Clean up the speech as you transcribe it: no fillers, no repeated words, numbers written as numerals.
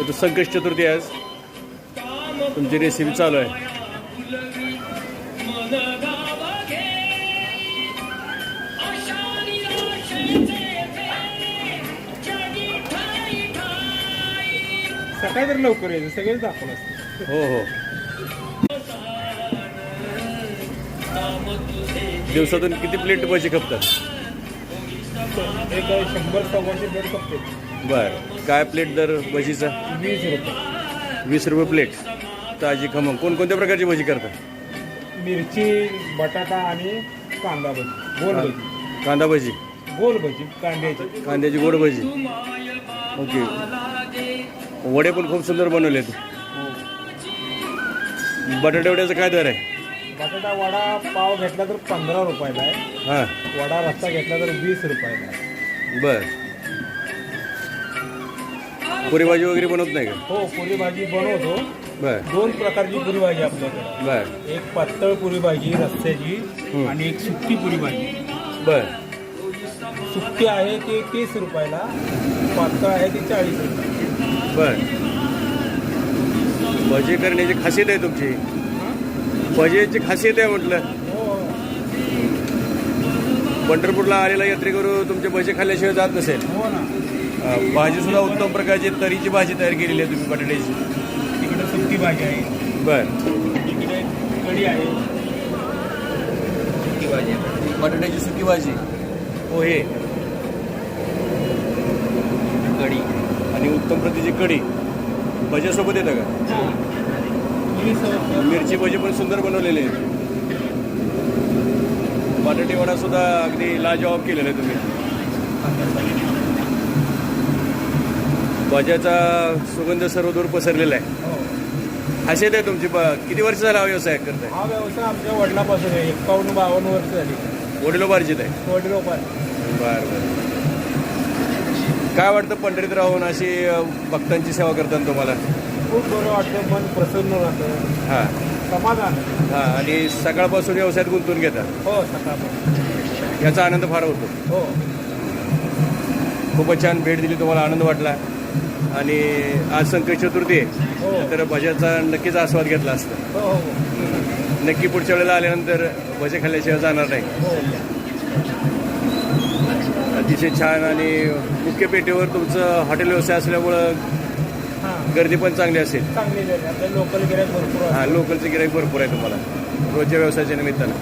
इथं संकष्ट चतुर्थी आज तुमची रेसिपी चालू आहे. सकाळी तर लवकर यायचं, सगळेच दाखवलं असतं. हो हो. दिवसातून किती प्लेट भजी खपतात? एक 100-125 प्लेट खपते. बरं, काय प्लेट दर भजीचा? 20 रुपये. 20 रुपये प्लेट. ताजी खमंग. कोणकोणत्या प्रकारची भजी करतात? मिरची, बटाटा आणि कांदा भजी, गोल भजी. कांदा भजी, गोल भजी कांद्याची. कांद्याची गोड भजी. ओके. वडे पण खूप सुंदर बनवलेत. बटाटे वड्याचा काय दर आहे? बटाटा वडा पाव घेतला तर 15 रुपयाला आहे. हां. वडा रस्ता घेतला तर 20 रुपयाला आहे. बर. पुरी भाजी वगैरे बनवत नाही का? हो, पुरी भाजी बनवतो. बर 2 प्रकारची पुरी भाजी आपल्याकडे. बर एक पातळ पुरी भाजी रस्त्याची आणि एक सुक्की पुरी भाजी. बर. सुक्की आहे ती 30 रुपयाला, पातळ आहे ती 40 रुपये. बर. भजी करण्याची खासियत आहे तुमची. भजीची खासियत आहे म्हटलं. हो. पंढरपूरला आलेला यात्रेकरू तुमचे भजी खाल्ल्याशिवाय जात नसेल. हो ना. भाजी सुद्धा उत्तम प्रकारची तरीची भाजी तयार केलेली आहे तुम्ही बटाट्याची. तिकडे सुक्की भाजी आहे. बर. इकडे कढी आहे. सुक्की भाजी आहे. बटाट्याची सुकी भाजी, पोहे, कढी आणि उत्तम प्रतीची कढी भज्यासोबत येतं का? मिरची भजी पण सुंदर बनवलेली आहे. बटाटे वडा सुद्धा अगदी लाजवाब केलेला आहे तुम्ही. भाज्याचा सुगंध सर्वदूर पसरलेला आहे. खासियत आहे तुमची. किती वर्ष झाला हा व्यवसाय करताय? हा व्यवसाय आमच्या वडिलापासून आहे. 51-52 वर्ष झाली. वडिलोपार्जित आहे. वडिलोपार्जित. बरं बरं. काय वाटतं पंढरीत राहून अशी भक्तांची सेवा करताना तुम्हाला? खूप बरं वाटतं, मन प्रसन्न राहतं. हां समाधान. हां. आणि सकाळपासून व्यवसायात गुंतून घेता. हो, सकाळपासून. याचा आनंद फार होतो. हो. खूपच छान भेट दिली, तुम्हाला आनंद वाटला. आणि आज संकष्ट चतुर्थी आहे, हो. तर भज्याचा नक्कीच आस्वाद घेतला असता. हो. हो. नक्की पुढच्या वेळेला आल्यानंतर भजे खाल्ल्याशिवाय जाणार नाही. हो. अतिशय छान. आणि मुख्य पेठेवर तुमचं हॉटेल व्यवसाय असल्यामुळं हां. गर्दी पण चांगली असेल. चांगली झाली. आपल्या लोकल गिऱ्हाईक भरपूर आहे. हां, लोकलचे गिराईक भरपूर आहे तुम्हाला रोजच्या व्यवसायाच्या निमित्तानं.